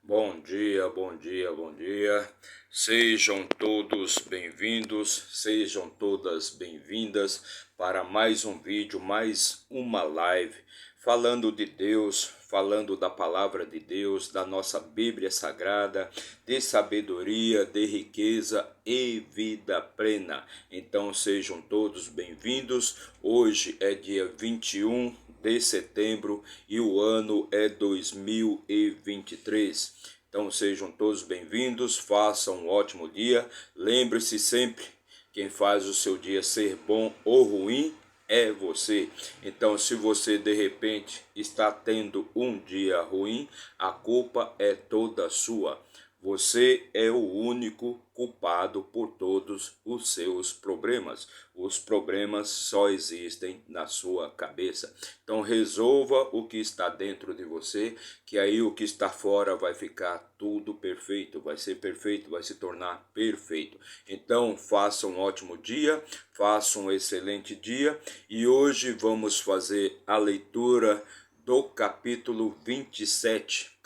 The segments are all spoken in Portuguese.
Bom dia, bom dia, bom dia. Sejam todos bem-vindos, sejam todas bem-vindas para mais um vídeo, mais uma live, falando de Deus, falando da palavra de Deus, da nossa Bíblia Sagrada, de sabedoria, de riqueza e vida plena. Então sejam todos bem-vindos. Hoje é dia 21 de setembro e o ano é 2023. Então sejam todos bem-vindos, façam um ótimo dia. Lembre-se sempre, quem faz o seu dia ser bom ou ruim é você. Então, se você de repente está tendo um dia ruim, a culpa é toda sua. Você é o único culpado por todos os seus problemas. Os problemas só existem na sua cabeça. Então resolva o que está dentro de você, que aí o que está fora vai ficar tudo perfeito, vai ser perfeito, vai se tornar perfeito. Então faça um ótimo dia, faça um excelente dia e hoje vamos fazer a leitura do capítulo 27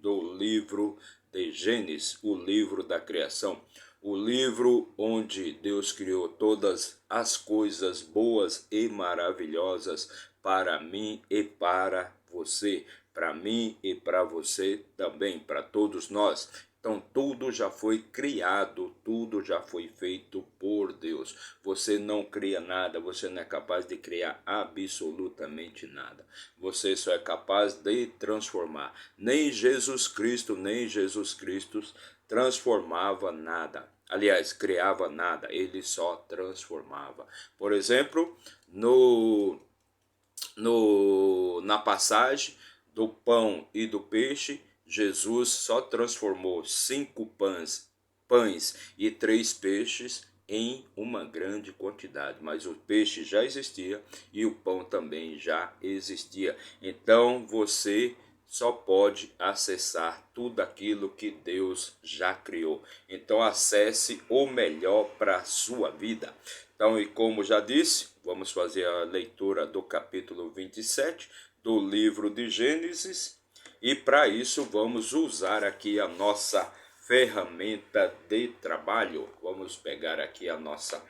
do livro de Gênesis, o livro da criação, o livro onde Deus criou todas as coisas boas e maravilhosas para mim e para você, para mim e para você também, para todos nós. Então tudo já foi criado, tudo já foi feito por Deus. Você não cria nada, você não é capaz de criar absolutamente nada. Você só é capaz de transformar. Nem Jesus Cristo transformava nada. Aliás, criava nada, ele só transformava. Por exemplo, na passagem do pão e do peixe, Jesus só transformou 5 pães e 3 peixes em uma grande quantidade, mas o peixe já existia e o pão também já existia. Então você só pode acessar tudo aquilo que Deus já criou. Então acesse o melhor para a sua vida. Então, e como já disse, vamos fazer a leitura do capítulo 27 do livro de Gênesis. E para isso vamos usar aqui a nossa ferramenta de trabalho. Vamos pegar aqui a nossa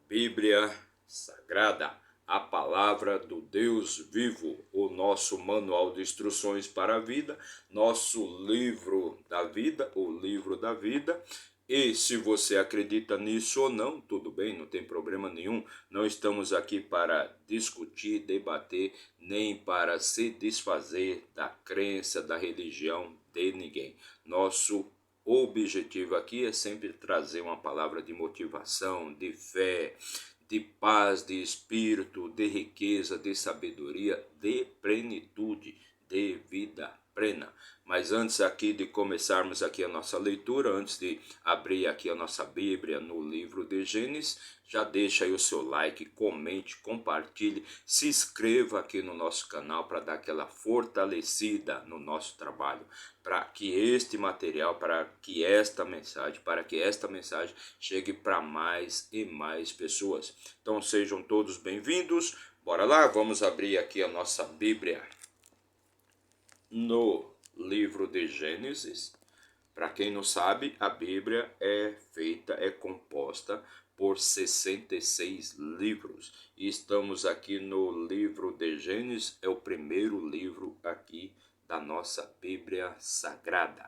Bíblia Sagrada, a palavra do Deus vivo, o nosso manual de instruções para a vida, nosso livro da vida, o livro da vida. E se você acredita nisso ou não, tudo bem, não tem problema nenhum. Não estamos aqui para discutir, debater, nem para se desfazer da crença, da religião de ninguém. Nosso objetivo aqui é sempre trazer uma palavra de motivação, de fé, de paz, de espírito, de riqueza, de sabedoria, de plenitude, de vida plena. Mas antes aqui de começarmos aqui a nossa leitura, antes de abrir aqui a nossa Bíblia no livro de Gênesis, já deixa aí o seu like, comente, compartilhe, se inscreva aqui no nosso canal para dar aquela fortalecida no nosso trabalho, para que este material, para que esta mensagem chegue para mais e mais pessoas. Então sejam todos bem-vindos. Bora lá, vamos abrir aqui a nossa Bíblia no livro de Gênesis. Para quem não sabe, a Bíblia é composta por 66 livros. E estamos aqui no livro de Gênesis, é o primeiro livro aqui da nossa Bíblia Sagrada.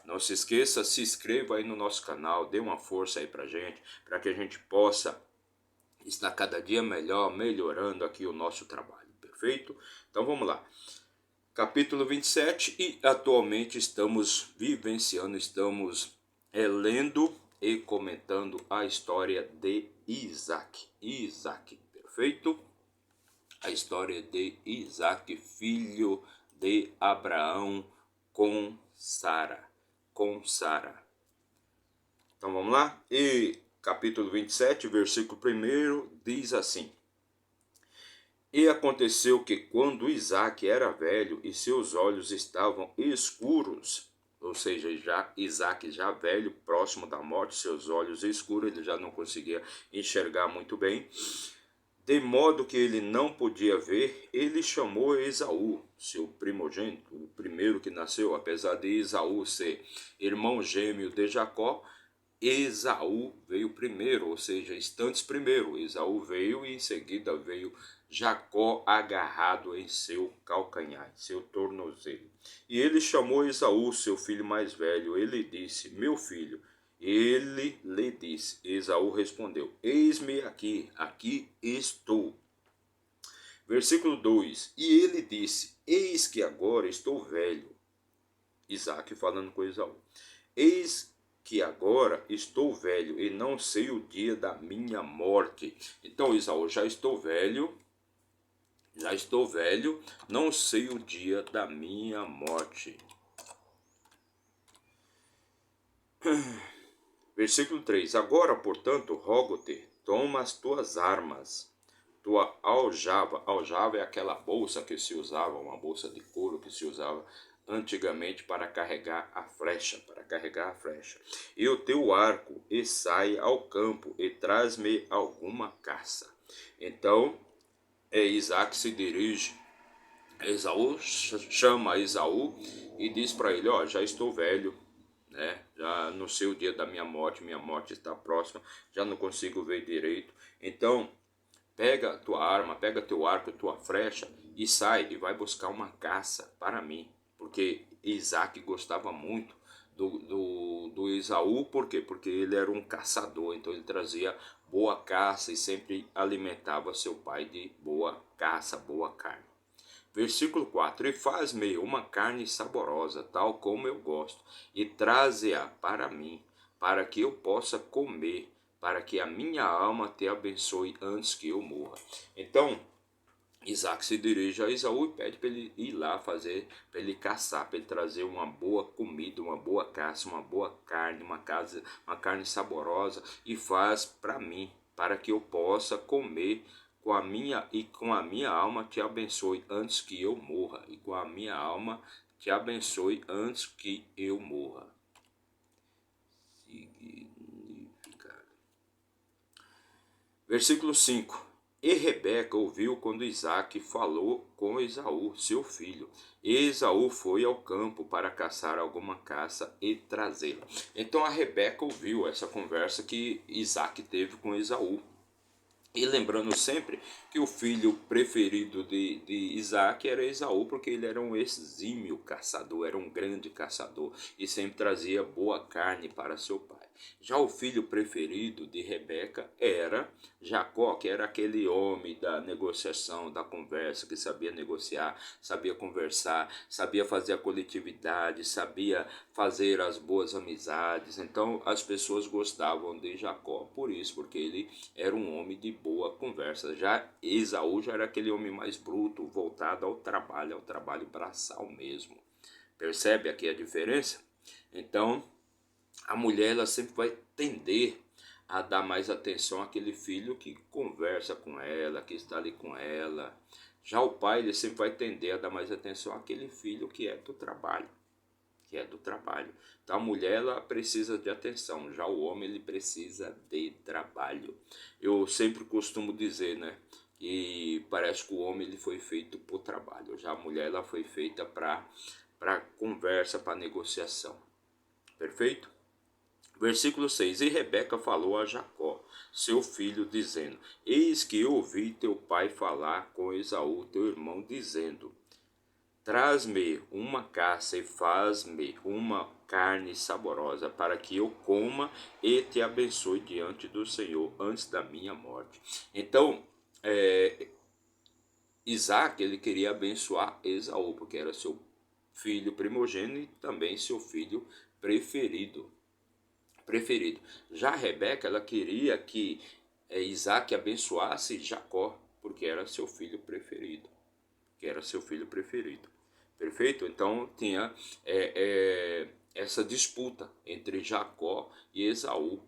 Não se esqueça, se inscreva aí no nosso canal, dê uma força aí pra gente, para que a gente possa estar cada dia melhor, melhorando aqui o nosso trabalho, perfeito? Então vamos lá. Capítulo 27, e atualmente estamos lendo e comentando a história de Isaac. Perfeito? A história de Isaac, filho de Abraão com Sara. Então vamos lá? E capítulo 27, versículo 1 diz assim: E aconteceu que quando Isaac era velho e seus olhos estavam escuros, ou seja, Isaac já velho, próximo da morte, seus olhos escuros, ele já não conseguia enxergar muito bem, De modo que ele não podia ver, ele chamou Esaú, seu primogênito, o primeiro que nasceu. Apesar de Esaú ser irmão gêmeo de Jacó, Esaú veio primeiro, ou seja, instantes primeiro. Esaú veio e em seguida veio Jacó agarrado em seu calcanhar, seu tornozelo. E ele chamou Esaú, seu filho mais velho. Ele disse: meu filho. Ele lhe disse. Esaú respondeu: eis-me aqui, aqui estou. Versículo 2: e ele disse: eis que agora estou velho. Isaac falando com Esaú: eis que agora estou velho e não sei o dia da minha morte. Então Esaú: já estou velho, não sei o dia da minha morte. Versículo 3: agora, portanto, rogo-te, toma as tuas armas, tua aljava. Aljava é aquela bolsa que se usava, uma bolsa de couro que se usava antigamente para carregar a flecha, e o teu arco, e sai ao campo, e traz-me alguma caça. Então, Isaac se dirige, Esaú chama Esaú e diz para ele: ó, já estou velho, né? Já não sei o dia da minha morte está próxima, já não consigo ver direito. Então, pega a tua arma, pega teu arco, tua flecha e sai e vai buscar uma caça para mim. Porque Isaac gostava muito do Esaú, por quê? Porque ele era um caçador, então ele trazia boa caça e sempre alimentava seu pai de boa caça, boa carne. Versículo 4: e faz-me uma carne saborosa, tal como eu gosto, e traze-a para mim, para que eu possa comer, para que a minha alma te abençoe antes que eu morra. Então, Isaac se dirige a Esaú e pede para ele ir lá fazer, para ele caçar, para ele trazer uma boa comida, uma boa caça, uma boa carne, uma carne saborosa, e faz para mim, para que eu possa comer com a minha alma te abençoe antes que eu morra, e com a minha alma te abençoe antes que eu morra. Significado. Versículo 5: e Rebeca ouviu quando Isaac falou com Esaú, seu filho. E Esaú foi ao campo para caçar alguma caça e trazê-la. Então a Rebeca ouviu essa conversa que Isaac teve com Esaú. E lembrando sempre que o filho preferido de Isaac era Esaú, porque ele era um exímio caçador, era um grande caçador e sempre trazia boa carne para seu pai. Já o filho preferido de Rebeca era Jacó, que era aquele homem da negociação, da conversa, que sabia negociar, sabia conversar, sabia fazer a coletividade, sabia fazer as boas amizades. Então as pessoas gostavam de Jacó por isso, porque ele era um homem de boa conversa. Já Esaú já era aquele homem mais bruto, voltado ao trabalho braçal mesmo. Percebe aqui a diferença? Então, a mulher ela sempre vai tender a dar mais atenção àquele filho que conversa com ela, que está ali com ela. Já o pai ele sempre vai tender a dar mais atenção àquele filho que é do trabalho. Então a mulher ela precisa de atenção, já o homem ele precisa de trabalho. Eu sempre costumo dizer, né, que parece que o homem ele foi feito por trabalho, já a mulher ela foi feita para conversa, para negociação. Perfeito? Versículo 6: e Rebeca falou a Jacó, seu filho, dizendo: eis que eu ouvi teu pai falar com Esaú, teu irmão, dizendo: traz-me uma caça e faz-me uma carne saborosa, para que eu coma e te abençoe diante do Senhor antes da minha morte. Então, Isaac ele queria abençoar Esaú, porque era seu filho primogênito e também seu filho preferido. Já Rebeca ela queria que Isaac abençoasse Jacó, porque era seu filho preferido. Perfeito? Então tinha essa disputa entre Jacó e Esaú.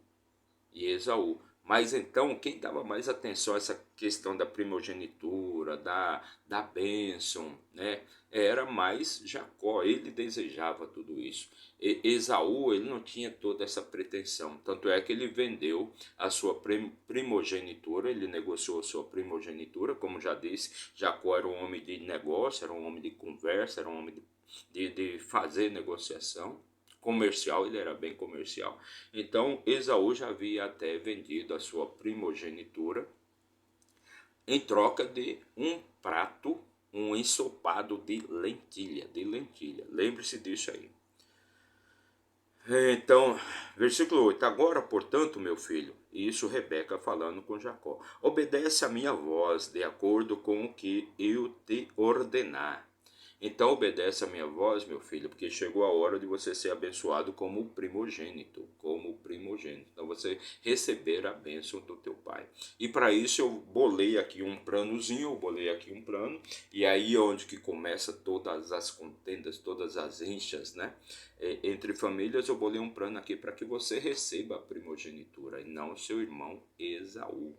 Mas então, quem dava mais atenção a essa questão da primogenitura, da bênção, né? Era mais Jacó, ele desejava tudo isso. Esaú, ele não tinha toda essa pretensão, tanto é que ele vendeu a sua primogenitura, ele negociou a sua primogenitura, como já disse, Jacó era um homem de negócio, era um homem de conversa, era um homem de fazer negociação comercial, ele era bem comercial. Então Esaú já havia até vendido a sua primogenitura em troca de um prato, um ensopado de lentilha, Lembre-se disso aí. Então, versículo 8: agora, portanto, meu filho, isso Rebeca falando com Jacó, obedece a minha voz de acordo com o que eu te ordenar. Então obedece a minha voz, meu filho, porque chegou a hora de você ser abençoado como primogênito, Então você receber a bênção do teu pai. E para isso eu bolei aqui um planozinho, e aí é onde que começa todas as contendas, todas as rixas, né? Entre famílias eu bolei um plano aqui para que você receba a primogenitura e não seu irmão Esaú.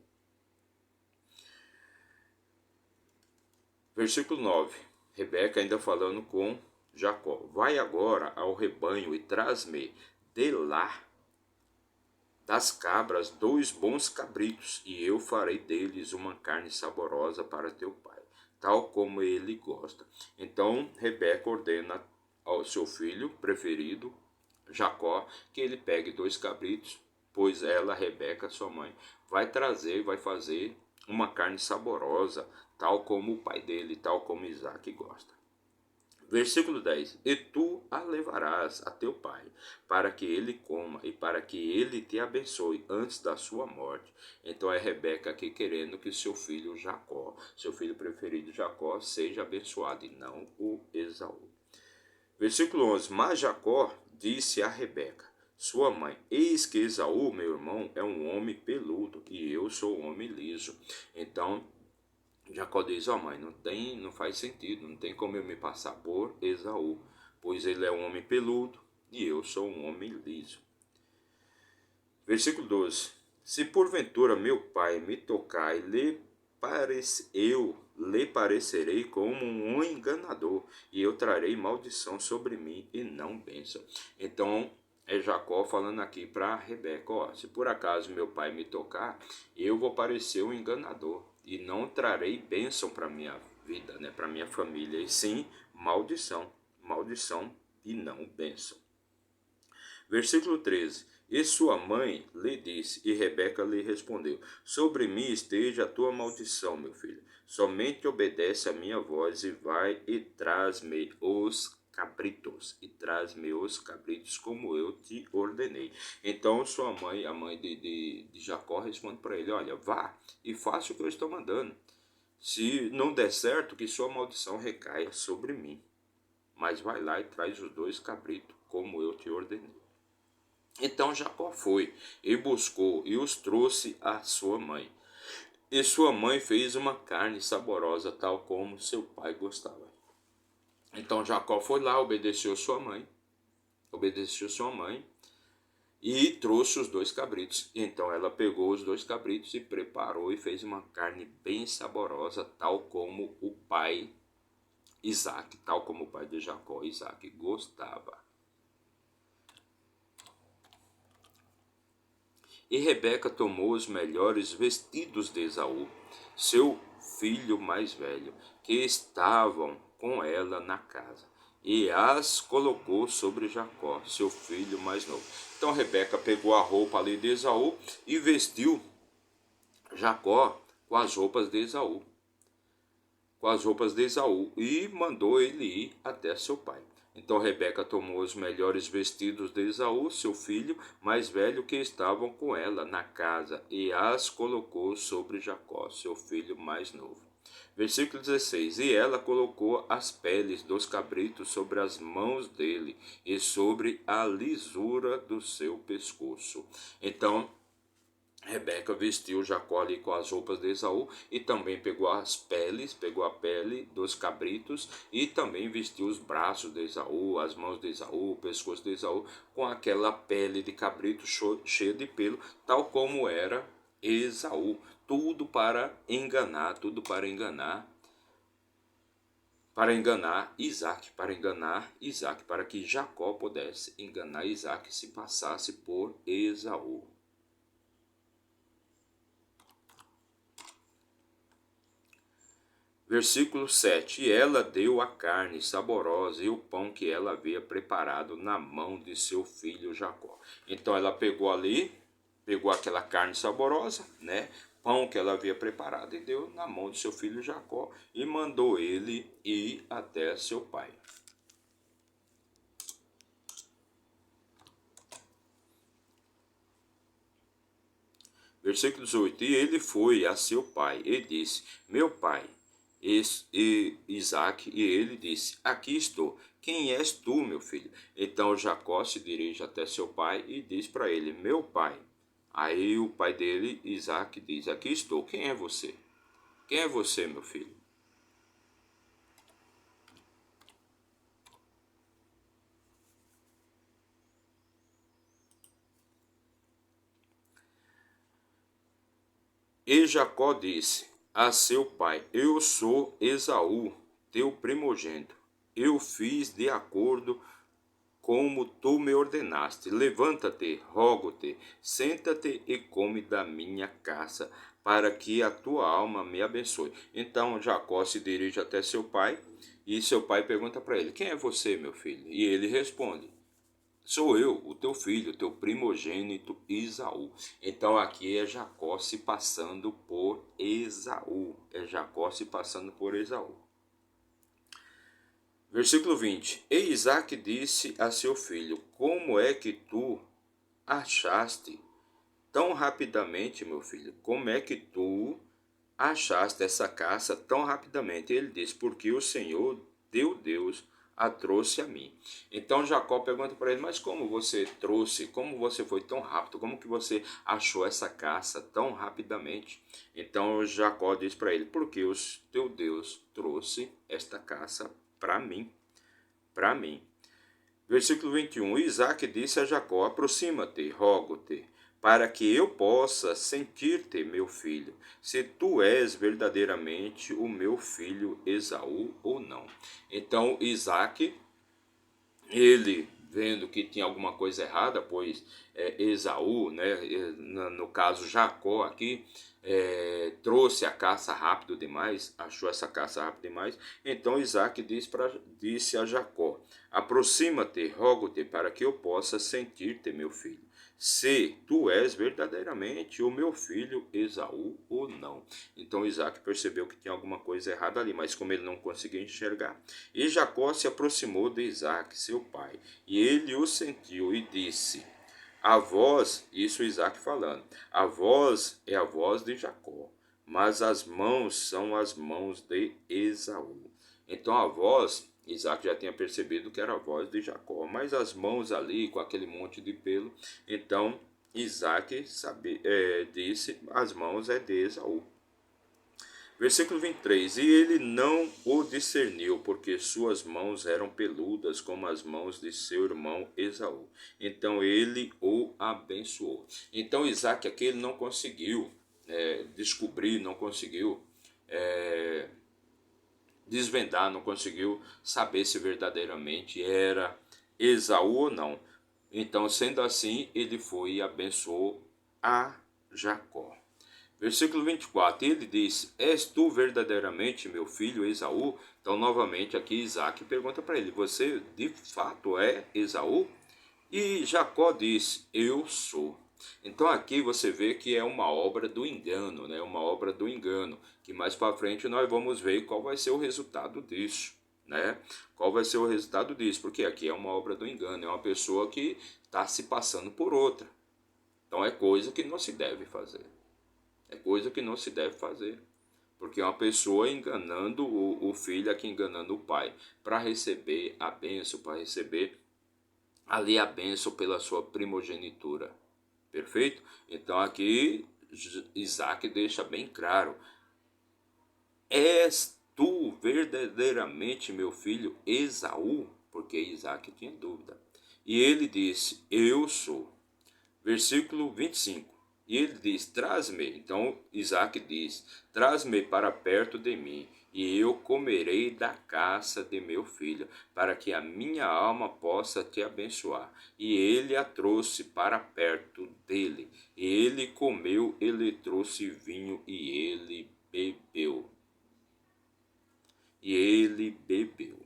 Versículo 9. Rebeca ainda falando com Jacó: vai agora ao rebanho e traz-me de lá das cabras 2 bons cabritos, e eu farei deles uma carne saborosa para teu pai, tal como ele gosta. Então Rebeca ordena ao seu filho preferido, Jacó, que ele pegue 2 cabritos, pois ela, Rebeca, sua mãe, vai fazer uma carne saborosa, tal como o pai dele, tal como Isaac gosta. Versículo 10: e tu a levarás a teu pai, para que ele coma e para que ele te abençoe antes da sua morte. Então é Rebeca aqui querendo que seu filho Jacó, seu filho preferido Jacó, seja abençoado e não o Esaú. Versículo 11: mas Jacó disse a Rebeca, sua mãe: eis que Esaú, meu irmão, é um homem peludo e eu sou um homem liso. Então Jacó diz: ó mãe, não faz sentido, não tem como eu me passar por Esaú, pois ele é um homem peludo e eu sou um homem liso. Versículo 12: se porventura meu pai me tocar e eu lhe parecerei como um enganador, e eu trarei maldição sobre mim e não bênção. Então é Jacó falando aqui para Rebeca: ó, se por acaso meu pai me tocar, eu vou parecer um enganador e não trarei bênção para minha vida, né, para minha família, e sim maldição, e não bênção. Versículo 13: e sua mãe lhe disse, e Rebeca lhe respondeu: sobre mim esteja a tua maldição, meu filho. Somente obedece a minha voz e vai e traz-me os cabritos. Como eu te ordenei. Então sua mãe, a mãe de Jacó, responde para ele: olha, vá e faça o que eu estou mandando. Se não der certo, que sua maldição recaia sobre mim. Mas vai lá e traz os 2 cabritos, como eu te ordenei. Então Jacó foi e buscou e os trouxe à sua mãe. E sua mãe fez uma carne saborosa, tal como seu pai gostava. Então Jacó foi lá, obedeceu sua mãe, e trouxe os 2 cabritos. Então ela pegou os 2 cabritos e preparou e fez uma carne bem saborosa, tal como o pai Isaac, tal como o pai de Jacó, Isaac, gostava. E Rebeca tomou os melhores vestidos de Esaú, seu filho mais velho, que estavam com ela na casa, e as colocou sobre Jacó, seu filho mais novo. Então Rebeca pegou a roupa ali de Esaú e vestiu Jacó com as roupas de Esaú. E mandou ele ir até seu pai. Então Rebeca tomou os melhores vestidos de Esaú, seu filho mais velho, que estavam com ela na casa, e as colocou sobre Jacó, seu filho mais novo. Versículo 16: e ela colocou as peles dos cabritos sobre as mãos dele e sobre a lisura do seu pescoço. Então Rebeca vestiu Jacó ali com as roupas de Esaú e também pegou a pele dos cabritos e também vestiu os braços de Esaú, as mãos de Esaú, o pescoço de Esaú com aquela pele de cabrito cheia de pelo, tal como era Esaú. Tudo para enganar, Isaac, para que Jacó pudesse enganar Isaac e se passasse por Esaú. Versículo 7. E ela deu a carne saborosa e o pão que ela havia preparado na mão de seu filho Jacó. Então ela pegou aquela carne saborosa, né? Pão que ela havia preparado e deu na mão de seu filho Jacó e mandou ele ir até seu pai. Versículo 18. E ele foi a seu pai e disse: Meu pai, e Isaac, e ele disse: Aqui estou. Quem és tu, meu filho? Então Jacó se dirige até seu pai e diz para ele: Meu pai. Aí o pai dele, Isaac, diz: Aqui estou. Quem é você? Quem é você, meu filho? E Jacó disse a seu pai: Eu sou Esaú, teu primogênito. Eu fiz de acordo como tu me ordenaste. Levanta-te, rogo-te, senta-te e come da minha caça, para que a tua alma me abençoe. Então Jacó se dirige até seu pai, e seu pai pergunta para ele: Quem é você, meu filho? E ele responde: Sou eu, o teu filho, teu primogênito Esaú. Então aqui é Jacó se passando por Esaú. É Jacó se passando por Esaú. Versículo 20. E Isaac disse a seu filho: Como é que tu achaste tão rapidamente, meu filho? Como é que tu achaste essa caça tão rapidamente? Ele disse: Porque o Senhor, teu Deus, a trouxe a mim. Então Jacó pergunta para ele: Mas como você trouxe? Como você foi tão rápido? Como que você achou essa caça tão rapidamente? Então Jacó diz para ele: Porque o teu Deus trouxe esta caça para mim. Para mim. Versículo 21. Isaac disse a Jacó: Aproxima-te, rogo-te, para que eu possa sentir-te, meu filho, se tu és verdadeiramente o meu filho Esaú ou não. Então Isaac, ele vendo que tinha alguma coisa errada, pois Esaú, né, no caso Jacó aqui, trouxe a caça rápido demais, achou essa caça rápido demais. Então Isaac disse a Jacó: Aproxima-te, rogo-te, para que eu possa sentir-te, meu filho, se tu és verdadeiramente o meu filho Esaú ou não. Então Isaac percebeu que tinha alguma coisa errada ali, mas como ele não conseguia enxergar. E Jacó se aproximou de Isaac, seu pai, e ele o sentiu e disse: A voz, isso Isaac falando, a voz é a voz de Jacó, mas as mãos são as mãos de Esaú. Então a voz, Isaac já tinha percebido que era a voz de Jacó, mas as mãos ali com aquele monte de pelo, então Isaac disse: As mãos é de Esaú. Versículo 23. E ele não o discerniu, porque suas mãos eram peludas como as mãos de seu irmão Esaú. Então ele o abençoou. Então Isaac aqui ele não conseguiu descobrir, não conseguiu desvendar, não conseguiu saber se verdadeiramente era Esaú ou não. Então, sendo assim, ele foi e abençoou a Jacó. Versículo 24, ele diz: És tu verdadeiramente meu filho Esaú? Então, novamente, aqui Isaac pergunta para ele: Você de fato é Esaú? E Jacó diz: Eu sou. Então, aqui você vê que é uma obra do engano, né? Uma obra do engano, que mais para frente nós vamos ver qual vai ser o resultado disso, né? Qual vai ser o resultado disso? Porque aqui é uma obra do engano, é uma pessoa que está se passando por outra. Então, é coisa que não se deve fazer. É coisa que não se deve fazer. Porque é uma pessoa enganando o filho, aqui enganando o pai, para receber a bênção, para receber ali a bênção pela sua primogenitura. Perfeito? Então aqui Isaac deixa bem claro: És tu verdadeiramente meu filho Esaú? Porque Isaac tinha dúvida. E ele disse: Eu sou. Versículo 25. E ele diz, traz-me. Então Isaac diz, traz-me para perto de mim, e eu comerei da caça de meu filho, para que a minha alma possa te abençoar. E ele a trouxe para perto dele. E ele comeu, ele trouxe vinho, e ele bebeu. E ele bebeu.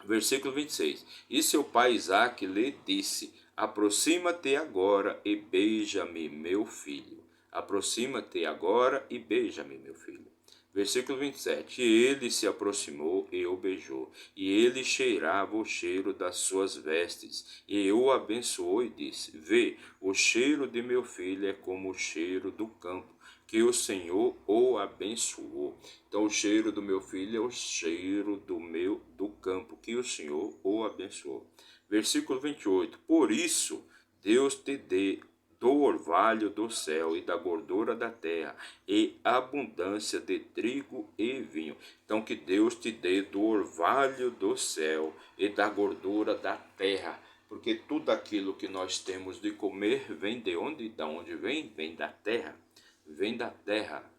Versículo 26. E seu pai Isaque lhe disse, aproxima-te agora e beija-me, meu filho. Aproxima-te agora e beija-me, meu filho. Versículo 27. E ele se aproximou e o beijou. E ele cheirava o cheiro das suas vestes. E o abençoou e disse, vê, o cheiro de meu filho é como o cheiro do campo, que o Senhor o abençoou. Então o cheiro do meu filho é o cheiro do campo, que o Senhor o abençoou. Versículo 28. Por isso Deus te dê do orvalho do céu e da gordura da terra, e abundância de trigo e vinho. Então que Deus te dê do orvalho do céu e da gordura da terra, porque tudo aquilo que nós temos de comer vem de onde? Da onde vem? Vem da terra. Vem da terra.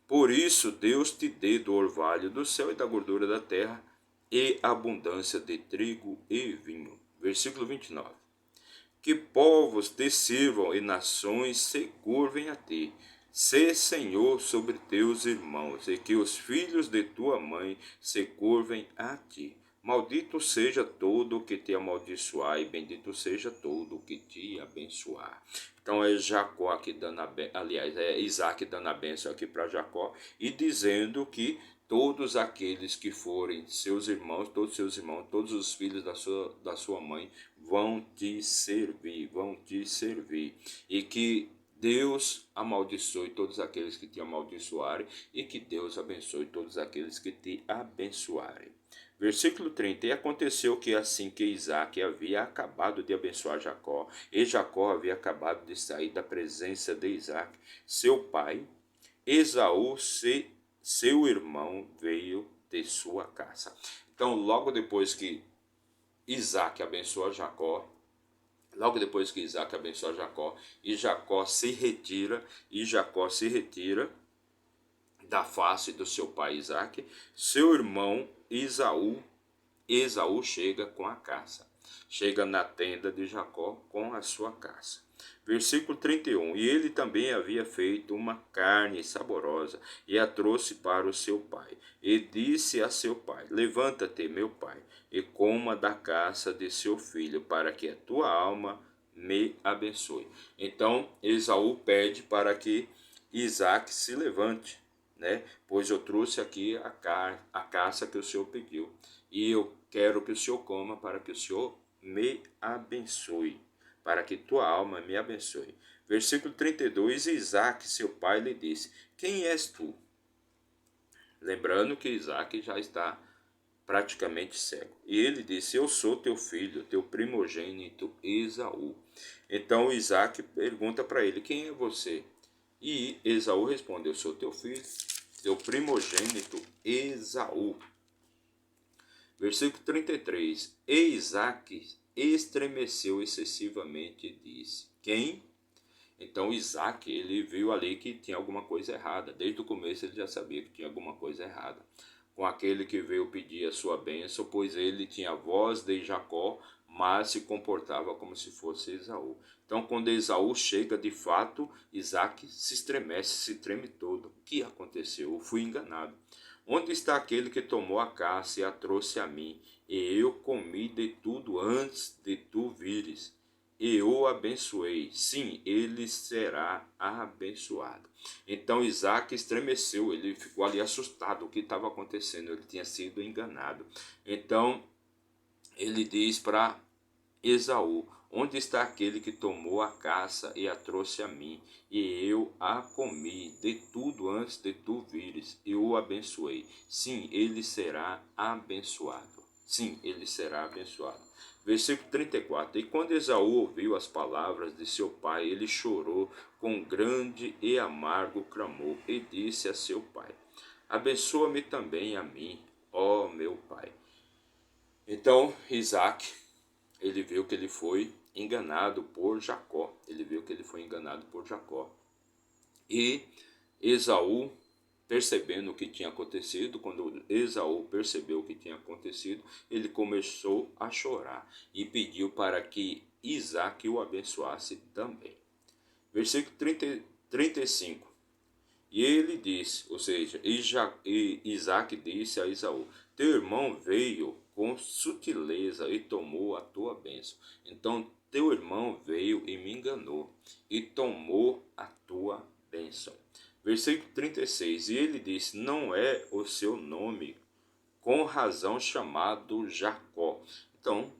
Por isso Deus te dê do orvalho do céu e da gordura da terra, e abundância de trigo e vinho. Versículo 29. Que povos te sirvam e nações se curvem a ti. Sê Senhor sobre teus irmãos, e que os filhos de tua mãe se curvem a ti. Maldito seja todo o que te amaldiçoar, e bendito seja todo o que te abençoar. Então é Jacó aqui dando aliás, é Isaac dando a bênção aqui para Jacó, e dizendo que todos aqueles que forem seus irmãos, todos os filhos da sua mãe vão te servir. E que Deus amaldiçoe todos aqueles que te amaldiçoarem, e que Deus abençoe todos aqueles que te abençoarem. Versículo 30. E aconteceu que assim que Isaac havia acabado de abençoar Jacó, e Jacó havia acabado de sair da presença de Isaac, seu pai, Esaú, seu irmão, veio de sua caça. Então, logo depois que Isaac abençoa Jacó, e Jacó se retira, da face do seu pai Isaac, seu irmão Esaú chega com a caça. Chega na tenda de Jacó com a sua caça. Versículo 31. E ele também havia feito uma carne saborosa e a trouxe para o seu pai. E disse a seu pai, levanta-te, meu pai, e coma da caça de seu filho, para que a tua alma me abençoe. Então Esaú pede para que Isaac se levante, né? Pois eu trouxe aqui a caça que o Senhor pediu, e eu quero que o Senhor coma, para que o Senhor me abençoe, para que tua alma me abençoe. Versículo 32. Isaac, seu pai, lhe disse, quem és tu? Lembrando que Isaac já está praticamente cego. E ele disse, eu sou teu filho, teu primogênito Esaú. Então Isaac pergunta para ele, quem é você? E Esaú responde, eu sou teu filho, teu primogênito Esaú. Versículo 33. E Isaac estremeceu excessivamente e disse, quem? Então Isaac, ele viu ali que tinha alguma coisa errada. Desde o começo ele já sabia que tinha alguma coisa errada com aquele que veio pedir a sua bênção, pois ele tinha a voz de Jacó, mas se comportava como se fosse Esaú. Então, quando Esaú chega, de fato, Isaac se estremece, se treme todo. O que aconteceu? Eu fui enganado. Onde está aquele que tomou a caça e a trouxe a mim? E eu comi de tudo antes de tu vires. E eu o abençoei. Sim, ele será abençoado. Então Isaac estremeceu, ele ficou ali assustado, o que estava acontecendo, ele tinha sido enganado. Então ele diz para Esaú, onde está aquele que tomou a caça e a trouxe a mim? E eu a comi de tudo antes de tu vires, e o abençoei. Sim, ele será abençoado. Sim, ele será abençoado. Versículo 34. E quando Esaú ouviu as palavras de seu pai, ele chorou com grande e amargo clamor, e disse a seu pai, abençoa-me também a mim, ó meu pai. Então Isaac, ele viu que ele foi enganado por Jacó. Ele viu que ele foi enganado por Jacó. E Esaú, percebendo o que tinha acontecido, quando Esaú percebeu o que tinha acontecido, ele começou a chorar e pediu para que Isaac o abençoasse também. Versículo 35. E ele disse, ou seja, Isaac disse a Esaú: teu irmão veio com sutileza e tomou a tua bênção. Então teu irmão veio e me enganou e tomou a tua bênção. Versículo 36. E ele disse: não é o seu nome com razão chamado Jacó. Então,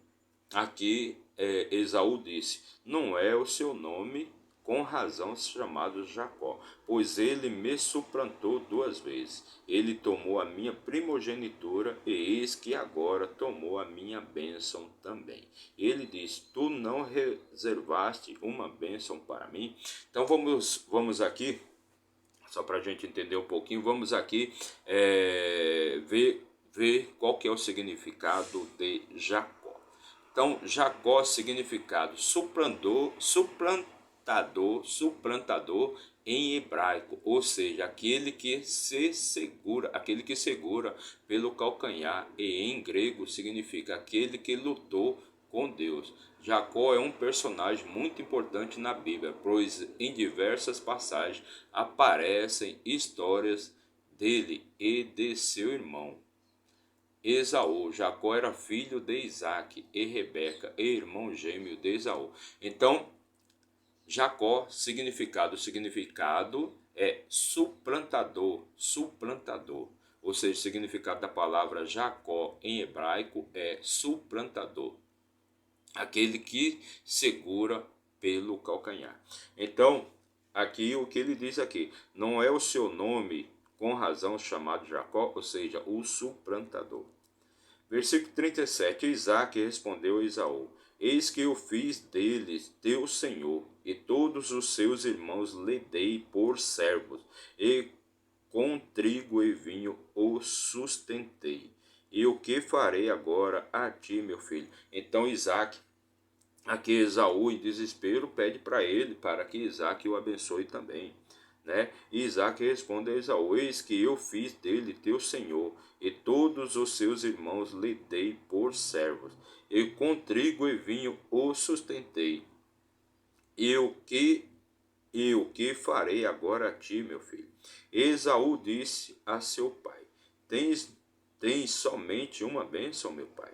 aqui Esaú disse: não é o seu nome com razão chamado Jacó, pois ele me suplantou 2 vezes. Ele tomou a minha primogenitura, e eis que agora tomou a minha bênção também. Ele disse: tu não reservaste uma bênção para mim? Então vamos aqui, só para a gente entender um pouquinho, vamos aqui ver qual que é o significado de Jacó. Então, Jacó, significado suplantador em hebraico, ou seja, aquele que segura pelo calcanhar, e em grego significa aquele que lutou com Deus. Jacó é um personagem muito importante na Bíblia, pois em diversas passagens aparecem histórias dele e de seu irmão Esaú. Jacó era filho de Isaac e Rebeca, e irmão gêmeo de Esaú. Então, Jacó, significado é suplantador. Ou seja, o significado da palavra Jacó em hebraico é suplantador, aquele que segura pelo calcanhar. Então, aqui o que ele diz aqui: não é o seu nome com razão chamado Jacó, ou seja, o suplantador. Versículo 37. Isaac respondeu a Esaú: eis que eu fiz deles teu senhor, e todos os seus irmãos lhe dei por servos, e com trigo e vinho o sustentei. E o que farei agora a ti, meu filho? Então Isaac, aqui Esaú, em desespero, pede para ele, para que Isaac o abençoe também. E Isaac responde a Esaú: eis que eu fiz dele teu senhor, e todos os seus irmãos lhe dei por servos, e com trigo e vinho o sustentei. E o que farei agora a ti, meu filho? Esaú disse a seu pai: tens somente uma bênção, meu pai?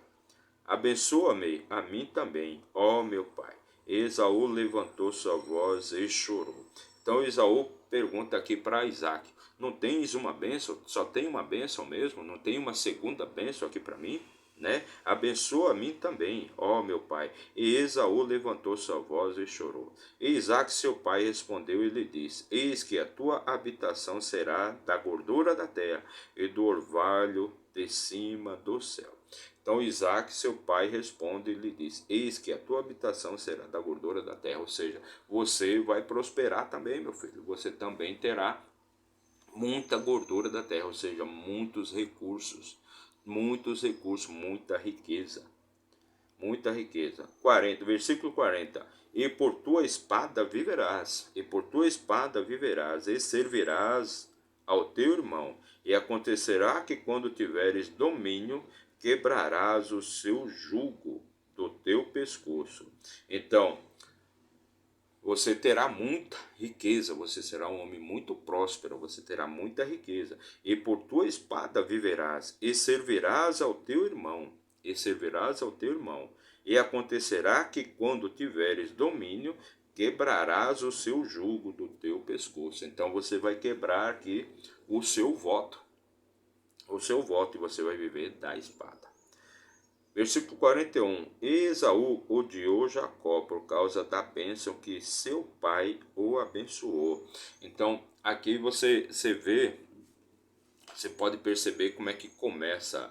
Abençoa-me a mim também, ó meu pai. Esaú levantou sua voz e chorou. Então Esaú pergunta aqui para Isaac: não tens uma bênção? Só tem uma bênção mesmo? Não tem uma segunda bênção aqui para mim? Abençoa a mim também, ó meu pai. E Esaú levantou sua voz e chorou. E Isaac, seu pai, respondeu e lhe disse: eis que a tua habitação será da gordura da terra e do orvalho de cima do céu. Então Isaac, seu pai, responde e lhe diz: eis que a tua habitação será da gordura da terra. Ou seja, você vai prosperar também, meu filho. Você também terá muita gordura da terra, ou seja, muitos recursos, muita riqueza. Muita riqueza. 40, versículo 40. E por tua espada viverás, e servirás ao teu irmão. E acontecerá que quando tiveres domínio, quebrarás o seu jugo do teu pescoço. Então, você terá muita riqueza, você será um homem muito próspero, você terá muita riqueza. E por tua espada viverás, e servirás ao teu irmão. E acontecerá que quando tiveres domínio, quebrarás o seu jugo do teu pescoço. Então você vai quebrar aqui o seu voto, e você vai viver da espada. Versículo 41. Esaú odiou Jacó por causa da bênção que seu pai o abençoou. Então, aqui você vê, você pode perceber como é que começa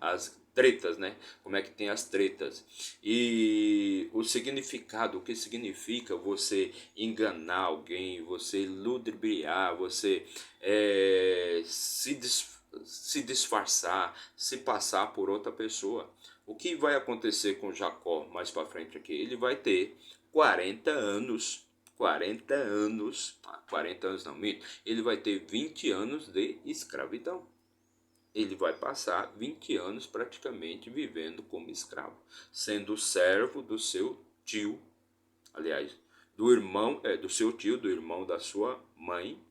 as tretas, Como é que tem as tretas. E o significado, o que significa você enganar alguém, você ludibriar, você se disfarçar, se passar por outra pessoa. O que vai acontecer com Jacó mais para frente aqui? Ele vai ter 40 anos, 40 anos não, minto, ele vai ter 20 anos de escravidão. Ele vai passar 20 anos praticamente vivendo como escravo, sendo servo do seu tio, aliás, do irmão, do seu tio, do irmão da sua mãe.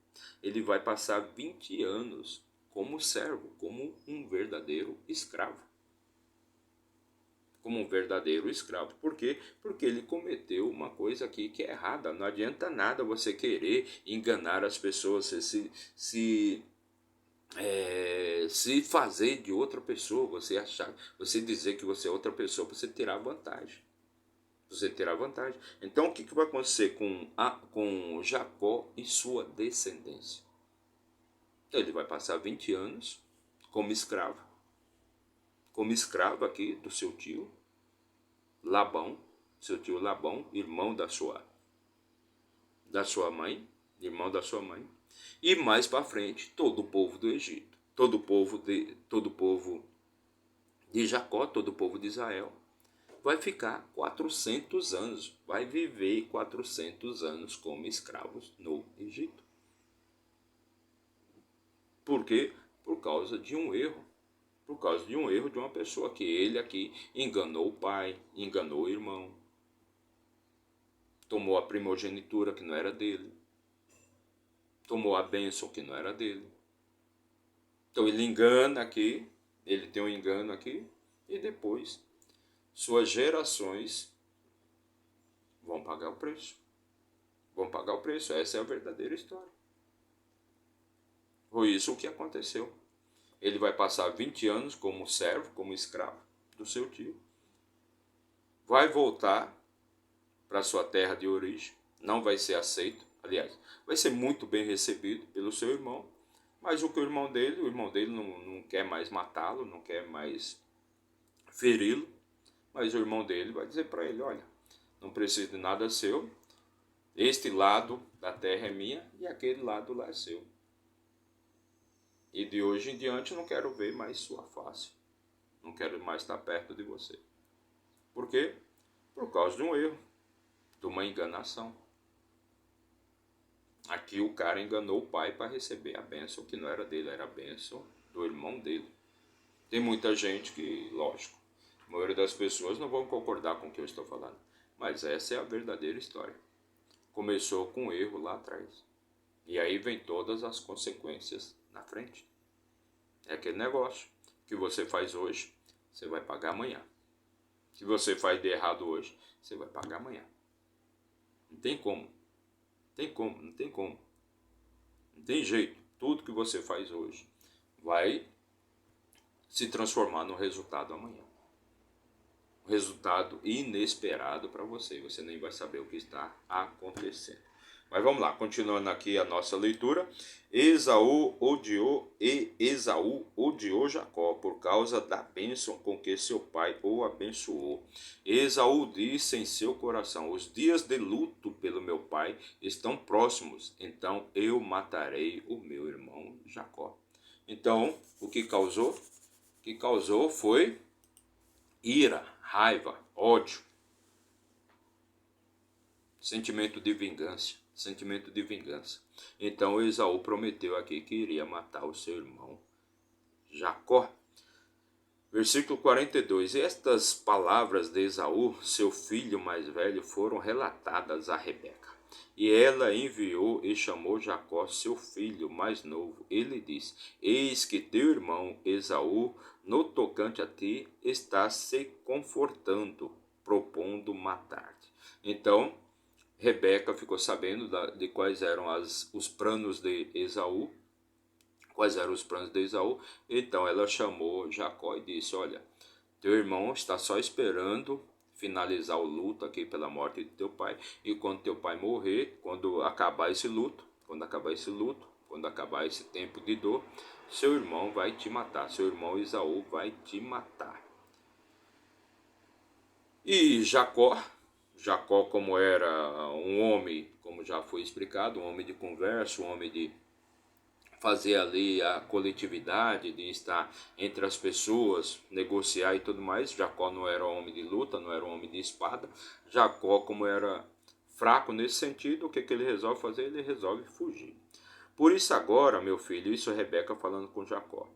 Ele vai passar 20 anos como servo, como um verdadeiro escravo. Como um verdadeiro escravo. Por quê? Porque ele cometeu uma coisa aqui que é errada. Não adianta nada você querer enganar as pessoas, se fazer de outra pessoa, você dizer que você é outra pessoa, para você tirar vantagem. Você terá vantagem. Então, o que vai acontecer com Jacó e sua descendência? Ele vai passar 20 anos como escravo. Como escravo aqui do seu tio Labão, irmão da sua mãe, irmão da sua mãe. E mais para frente, todo o povo do Egito, todo o povo de Jacó, todo o povo de Israel, vai ficar 400 anos, vai viver 400 anos como escravos no Egito. Por quê? Por causa de um erro. Por causa de um erro de uma pessoa que ele aqui enganou o pai, enganou o irmão, tomou a primogenitura que não era dele, tomou a bênção que não era dele. Então ele engana aqui, ele tem um engano aqui, e depois suas gerações vão pagar o preço. Vão pagar o preço, essa é a verdadeira história. Foi isso o que aconteceu. Ele vai passar 20 anos como servo, como escravo do seu tio. Vai voltar para sua terra de origem, não vai ser aceito, aliás, vai ser muito bem recebido pelo seu irmão, mas o irmão dele não quer mais matá-lo, não quer mais feri-lo, mas o irmão dele vai dizer para ele, olha, não preciso de nada seu, este lado da terra é minha e aquele lado lá é seu. E de hoje em diante não quero ver mais sua face. Não quero mais estar perto de você. Por quê? Por causa de um erro, de uma enganação. Aqui o cara enganou o pai para receber a bênção que não era dele, era a bênção do irmão dele. Tem muita gente que, lógico, a maioria das pessoas não vão concordar com o que eu estou falando. Mas essa é a verdadeira história. Começou com um erro lá atrás. E aí vem todas as consequências na frente. É aquele negócio que você faz hoje, você vai pagar amanhã. Se você faz de errado hoje, você vai pagar amanhã. Não tem como. Não tem jeito. Tudo que você faz hoje vai se transformar no resultado amanhã. Um resultado inesperado para você. Você nem vai saber o que está acontecendo. Mas vamos lá, continuando aqui a nossa leitura. Esaú odiou Jacó por causa da bênção com que seu pai o abençoou. Esaú disse em seu coração, os dias de luto pelo meu pai estão próximos, então eu matarei o meu irmão Jacó. Então, o que causou? O que causou foi ira, raiva, ódio, sentimento de vingança. Então Esaú prometeu aqui que iria matar o seu irmão Jacó. Versículo 42. Estas palavras de Esaú, seu filho mais velho, foram relatadas a Rebeca. E ela enviou e chamou Jacó, seu filho mais novo. Ele disse, eis que teu irmão Esaú, no tocante a ti, está se confortando, propondo matar-te. Então Rebeca ficou sabendo de quais eram os planos de Esaú. Então ela chamou Jacó e disse, olha, teu irmão está só esperando finalizar o luto aqui pela morte de teu pai. E quando teu pai morrer, quando acabar esse tempo de dor, seu irmão vai te matar. Seu irmão Esaú vai te matar. E Jacó, como era um homem, como já foi explicado, um homem de conversa, um homem de fazer ali a coletividade, de estar entre as pessoas, negociar e tudo mais. Jacó não era homem de luta, não era homem de espada. Jacó, como era fraco nesse sentido, o que, que ele resolve fazer? Ele resolve fugir. Por isso agora, meu filho, isso é Rebeca falando com Jacó.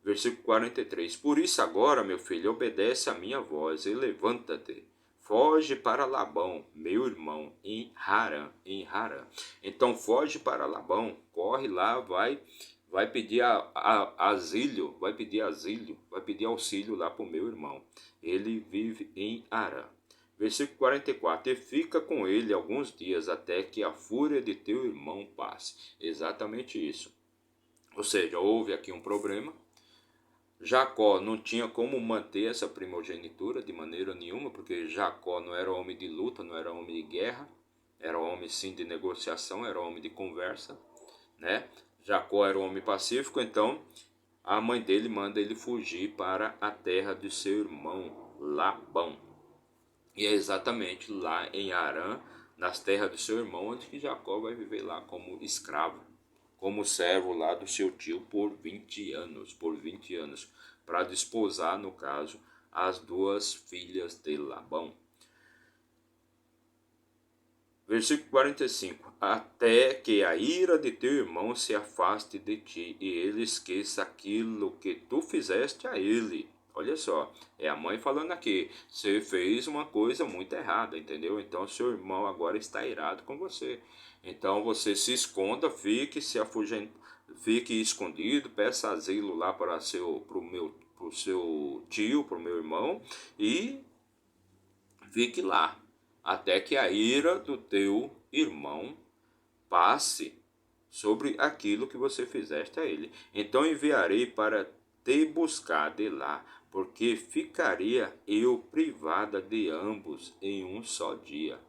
Versículo 43. Por isso agora, meu filho, obedece a minha voz e levanta-te. Foge para Labão, meu irmão, em Harã, em Harã. Então foge para Labão, corre lá, vai pedir asilo, vai pedir auxílio lá para o meu irmão. Ele vive em Harã. Versículo 44. E fica com ele alguns dias até que a fúria de teu irmão passe. Exatamente isso. Ou seja, houve aqui um problema. Jacó não tinha como manter essa primogenitura de maneira nenhuma, porque Jacó não era homem de luta, não era homem de guerra, era homem sim de negociação, era homem de conversa, né? Jacó era um homem pacífico, então a mãe dele manda ele fugir para a terra de seu irmão Labão. E é exatamente lá em Harã, nas terras do seu irmão, onde que Jacó vai viver lá como escravo, como servo lá do seu tio por 20 anos, para desposar, no caso, as duas filhas de Labão. Versículo 45. Até que a ira de teu irmão se afaste de ti e ele esqueça aquilo que tu fizeste a ele. Olha só, é a mãe falando aqui, você fez uma coisa muito errada, entendeu? Então seu irmão agora está irado com você. Então você se esconda, fique escondido, peça asilo lá para pro seu tio, para o meu irmão, e fique lá, até que a ira do teu irmão passe sobre aquilo que você fizeste a ele. Então enviarei para te buscar de lá, porque ficaria eu privada de ambos em um só dia.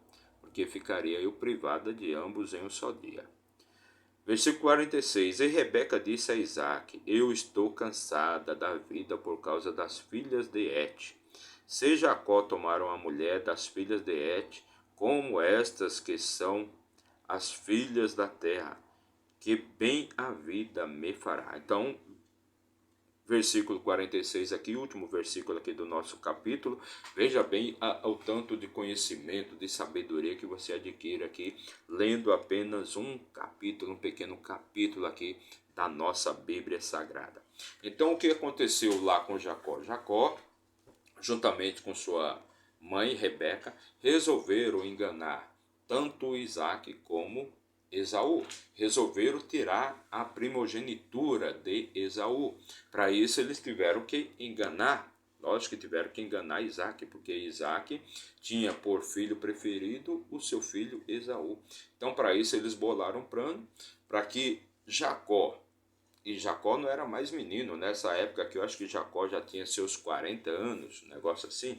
Porque ficaria eu privada de ambos em um só dia. Versículo 46. E Rebeca disse a Isaac: Eu estou cansada da vida por causa das filhas de Et. Se Jacó tomar uma mulher das filhas de Et, como estas que são as filhas da terra, que bem a vida me fará. Então, versículo 46 aqui, último versículo aqui do nosso capítulo. Veja bem o tanto de conhecimento, de sabedoria que você adquire aqui, lendo apenas um capítulo, um pequeno capítulo aqui da nossa Bíblia Sagrada. Então, o que aconteceu lá com Jacó? Jacó, juntamente com sua mãe Rebeca, resolveram enganar tanto Isaac como Esaú. Resolveram tirar a primogenitura de Esaú. Para isso eles tiveram que enganar, lógico que tiveram que enganar Isaac, porque Isaac tinha por filho preferido o seu filho Esaú. Então para isso eles bolaram um plano para que Jacó, e Jacó não era mais menino nessa época, que eu acho que Jacó já tinha seus 40 anos, um negócio assim.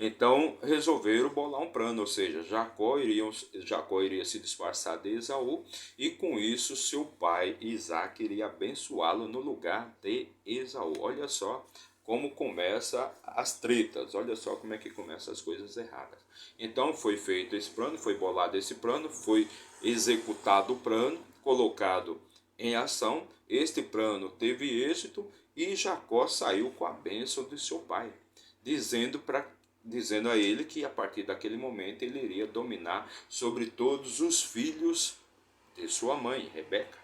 Então resolveram bolar um plano, ou seja, Jacó iria se disfarçar de Esaú e com isso seu pai Isaac iria abençoá-lo no lugar de Esaú. Olha só como começa as tretas, olha só como é que começam as coisas erradas. Então foi feito esse plano, foi bolado esse plano, foi executado o plano, colocado em ação. Este plano teve êxito e Jacó saiu com a bênção de seu pai, dizendo a ele que a partir daquele momento ele iria dominar sobre todos os filhos de sua mãe, Rebeca.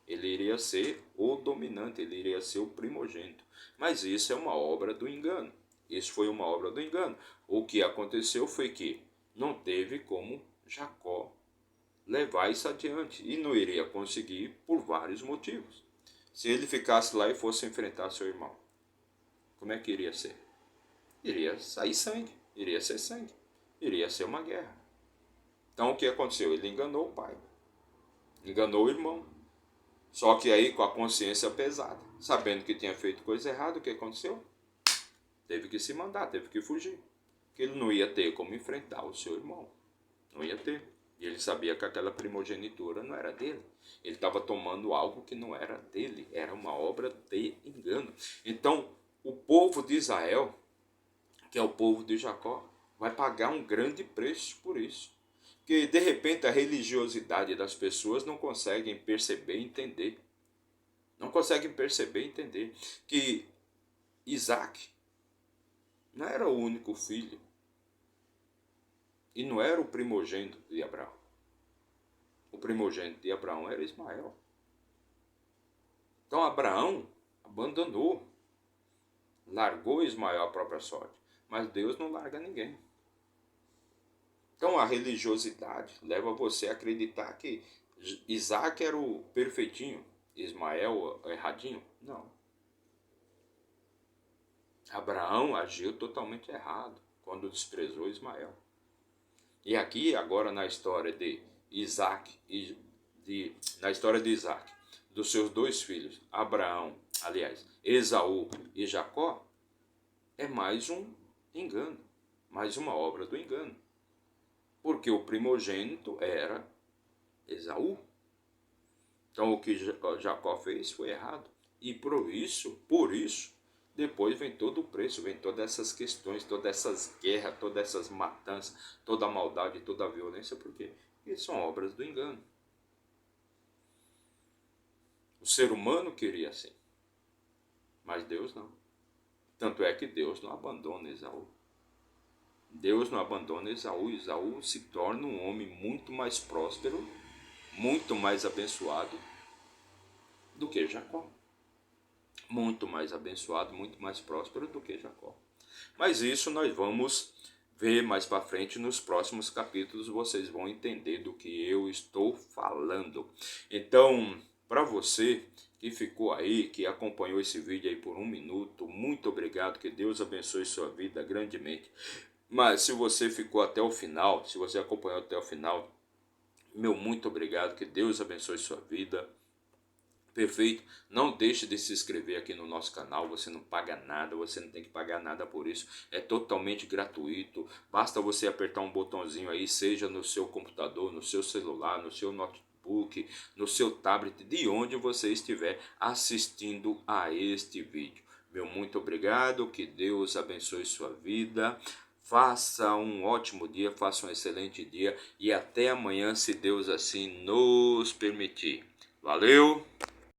Ele iria ser o dominante, ele iria ser o primogênito. Mas isso é uma obra do engano. Isso foi uma obra do engano. O que aconteceu foi que não teve como Jacó levar isso adiante e não iria conseguir por vários motivos. Se ele ficasse lá e fosse enfrentar seu irmão, como é que iria ser? Iria sair sangue, iria ser sangue, iria ser uma guerra. Então o que aconteceu? Ele enganou o pai, enganou o irmão. Só que aí com a consciência pesada, sabendo que tinha feito coisa errada, o que aconteceu? Teve que se mandar, teve que fugir. Porque ele não ia ter como enfrentar o seu irmão. Não ia ter. E ele sabia que aquela primogenitura não era dele. Ele estava tomando algo que não era dele. Era uma obra de engano. Então, o povo de Israel, que é o povo de Jacó, vai pagar um grande preço por isso. que de repente a religiosidade das pessoas não conseguem perceber e entender. Não conseguem perceber e entender que Isaac não era o único filho e não era o primogênito de Abraão. O primogênito de Abraão era Ismael. Então Abraão abandonou, largou Ismael à própria sorte. Mas Deus não larga ninguém. Então a religiosidade leva você a acreditar que Isaac era o perfeitinho, Ismael erradinho. Não. Abraão agiu totalmente errado quando desprezou Ismael. E aqui, agora na história de Isaac, dos seus dois filhos, Esaú e Jacó, é mais um engano, mais uma obra do engano. Porque o primogênito era Esaú. Então o que Jacó fez foi errado. E por isso, depois vem todo o preço, vem todas essas questões, todas essas guerras, todas essas matanças, toda a maldade, toda a violência. Por quê? Porque são obras do engano. O ser humano queria assim, mas Deus não. Tanto é que Deus não abandona Esaú. Deus não abandona Esaú. Esaú se torna um homem muito mais próspero, muito mais abençoado do que Jacó. Muito mais abençoado, muito mais próspero do que Jacó. Mas isso nós vamos ver mais para frente nos próximos capítulos. Vocês vão entender do que eu estou falando. Então, para você que ficou aí, que acompanhou esse vídeo aí por 1 minuto, muito obrigado, que Deus abençoe sua vida grandemente. Mas se você ficou até o final, se você acompanhou até o final, meu muito obrigado, que Deus abençoe sua vida. Perfeito? Não deixe de se inscrever aqui no nosso canal, você não paga nada, você não tem que pagar nada por isso, é totalmente gratuito, basta você apertar um botãozinho aí, seja no seu computador, no seu celular, no seu notebook, no seu tablet, de onde você estiver assistindo a este vídeo. Meu muito obrigado, que Deus abençoe sua vida, faça um ótimo dia, faça um excelente dia e até amanhã, se Deus assim nos permitir. Valeu!